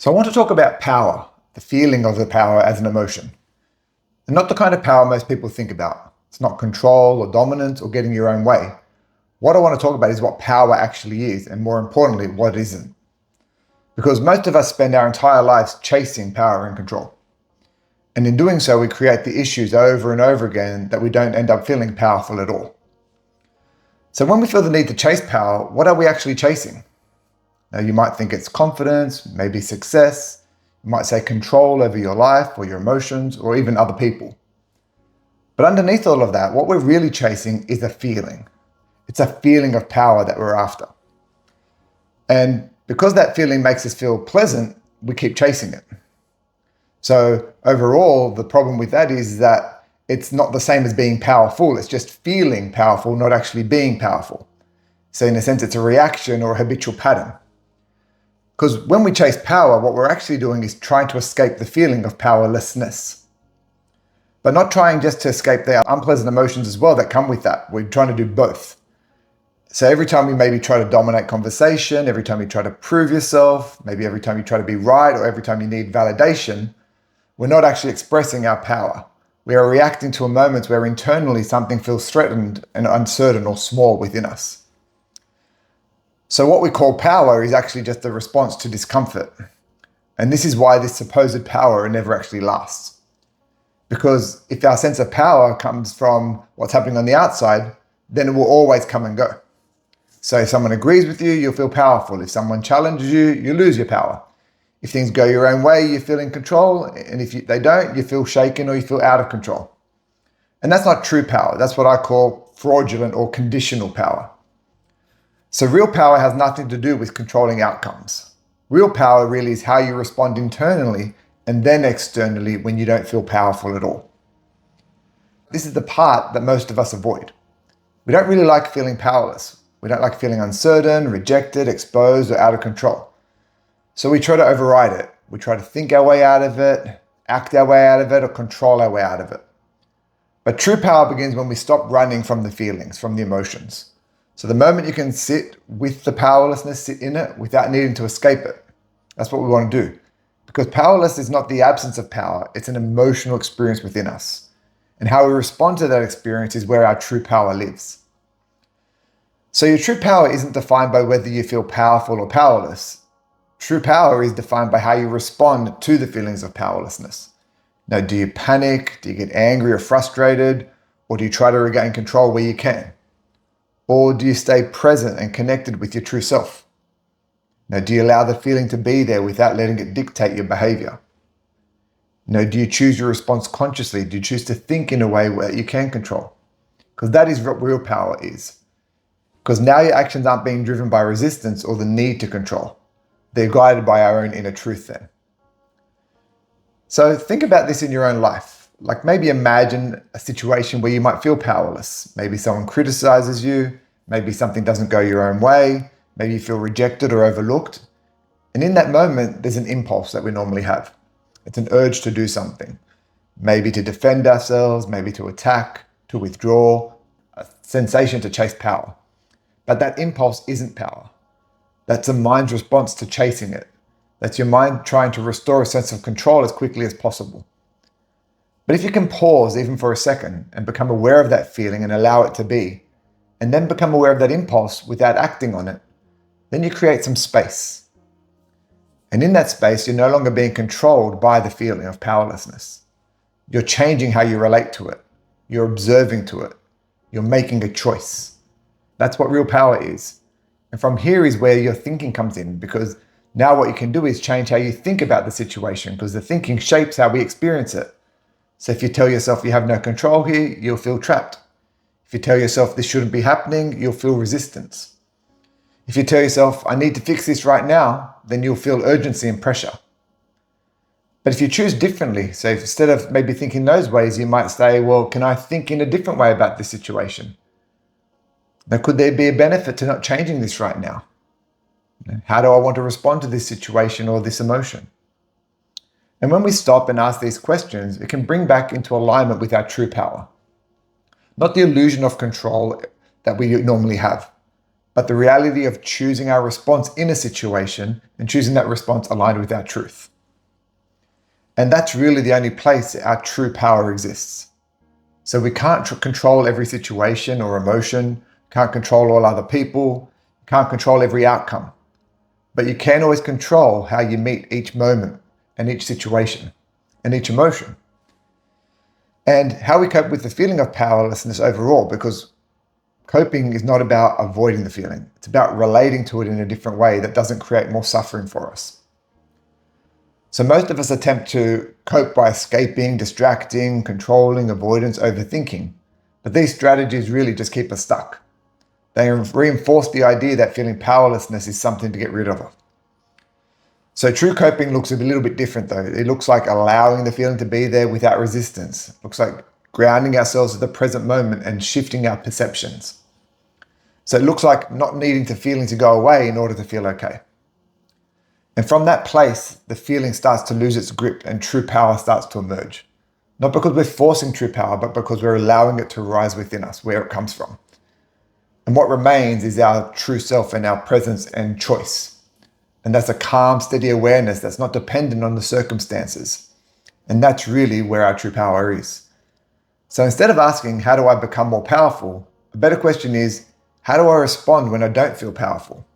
So I want to talk about power, the feeling of the power as an emotion. And not the kind of power most people think about. It's not control or dominance or getting your own way. What I want to talk about is what power actually is, and more importantly, what it isn't. Because most of us spend our entire lives chasing power and control. And in doing so, we create the issues over and over again that we don't end up feeling powerful at all. So when we feel the need to chase power, what are we actually chasing? Now, you might think it's confidence, maybe success. You might say control over your life or your emotions or even other people. But underneath all of that, what we're really chasing is a feeling. It's a feeling of power that we're after. And because that feeling makes us feel pleasant, we keep chasing it. So overall, the problem with that is that it's not the same as being powerful. It's just feeling powerful, not actually being powerful. So in a sense, it's a reaction or a habitual pattern. Because when we chase power, what we're actually doing is trying to escape the feeling of powerlessness. But not trying just to escape the unpleasant emotions as well that come with that. We're trying to do both. So every time we maybe try to dominate conversation, every time you try to prove yourself, maybe every time you try to be right, or every time you need validation, we're not actually expressing our power. We are reacting to a moment where internally something feels threatened and uncertain or small within us. So what we call power is actually just a response to discomfort. And this is why this supposed power never actually lasts. Because if our sense of power comes from what's happening on the outside, then it will always come and go. So if someone agrees with you, you'll feel powerful. If someone challenges you, you lose your power. If things go your own way, you feel in control. And if they don't, you feel shaken or you feel out of control. And that's not true power. That's what I call fraudulent or conditional power. So real power has nothing to do with controlling outcomes. Real power really is how you respond internally and then externally when you don't feel powerful at all. This is the part that most of us avoid. We don't really like feeling powerless. We don't like feeling uncertain, rejected, exposed, or out of control. So we try to override it. We try to think our way out of it, act our way out of it, or control our way out of it. But true power begins when we stop running from the feelings, from the emotions. So the moment you can sit with the powerlessness, sit in it without needing to escape it. That's what we want to do. Because powerless is not the absence of power, it's an emotional experience within us. And how we respond to that experience is where our true power lives. So your true power isn't defined by whether you feel powerful or powerless. True power is defined by how you respond to the feelings of powerlessness. Now, do you panic? Do you get angry or frustrated? Or do you try to regain control where you can? Or do you stay present and connected with your true self? Now, do you allow the feeling to be there without letting it dictate your behavior? Now, do you choose your response consciously? Do you choose to think in a way where you can control? Because that is what real power is. Because now your actions aren't being driven by resistance or the need to control. They're guided by our own inner truth then. So think about this in your own life. Like maybe imagine a situation where you might feel powerless. Maybe someone criticizes you. Maybe something doesn't go your own way. Maybe you feel rejected or overlooked. And in that moment, there's an impulse that we normally have. It's an urge to do something. Maybe to defend ourselves, maybe to attack, to withdraw, a sensation to chase power. But that impulse isn't power. That's a mind's response to chasing it. That's your mind trying to restore a sense of control as quickly as possible. But if you can pause even for a second and become aware of that feeling and allow it to be, and then become aware of that impulse without acting on it, then you create some space. And in that space, you're no longer being controlled by the feeling of powerlessness. You're changing how you relate to it. You're observing to it. You're making a choice. That's what real power is. And from here is where your thinking comes in, because now what you can do is change how you think about the situation, because the thinking shapes how we experience it. So if you tell yourself you have no control here, you'll feel trapped. If you tell yourself this shouldn't be happening, you'll feel resistance. If you tell yourself, I need to fix this right now, then you'll feel urgency and pressure. But if you choose differently, so instead of maybe thinking those ways, you might say, well, can I think in a different way about this situation? Now, could there be a benefit to not changing this right now? How do I want to respond to this situation or this emotion? And when we stop and ask these questions, it can bring back into alignment with our true power. Not the illusion of control that we normally have, but the reality of choosing our response in a situation and choosing that response aligned with our truth. And that's really the only place our true power exists. So we can't control every situation or emotion, can't control all other people, can't control every outcome. But you can always control how you meet each moment and each situation and each emotion. And how we cope with the feeling of powerlessness overall, because coping is not about avoiding the feeling. It's about relating to it in a different way that doesn't create more suffering for us. So most of us attempt to cope by escaping, distracting, controlling, avoidance, overthinking. But these strategies really just keep us stuck. They reinforce the idea that feeling powerlessness is something to get rid of. So true coping looks a little bit different though. It looks like allowing the feeling to be there without resistance. It looks like grounding ourselves at the present moment and shifting our perceptions. So it looks like not needing the feeling to go away in order to feel okay. And from that place, the feeling starts to lose its grip and true power starts to emerge. Not because we're forcing true power, but because we're allowing it to rise within us, where it comes from. And what remains is our true self and our presence and choice. And that's a calm, steady awareness that's not dependent on the circumstances. And that's really where our true power is. So instead of asking, how do I become more powerful? A better question is, how do I respond when I don't feel powerful?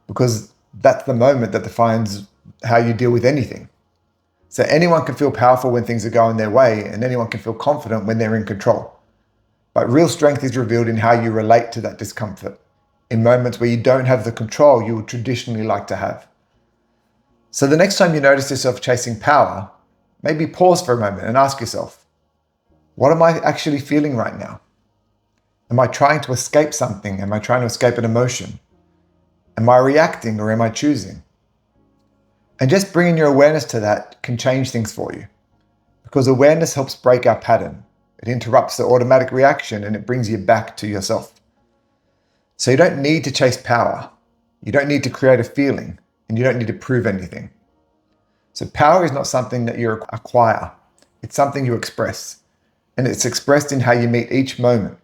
Because that's the moment that defines how you deal with anything. So anyone can feel powerful when things are going their way, and anyone can feel confident when they're in control. But real strength is revealed in how you relate to that discomfort, in moments where you don't have the control you would traditionally like to have. So the next time you notice yourself chasing power, maybe pause for a moment and ask yourself, what am I actually feeling right now? Am I trying to escape something? Am I trying to escape an emotion? Am I reacting or am I choosing? And just bringing your awareness to that can change things for you, because awareness helps break our pattern. It interrupts the automatic reaction and it brings you back to yourself. So you don't need to chase power. You don't need to create a feeling, and you don't need to prove anything. So power is not something that you acquire. It's something you express. And it's expressed in how you meet each moment,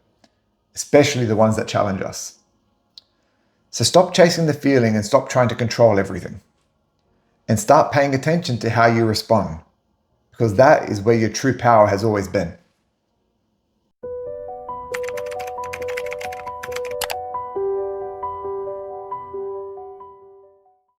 especially the ones that challenge us. So stop chasing the feeling and stop trying to control everything. And start paying attention to how you respond, because that is where your true power has always been.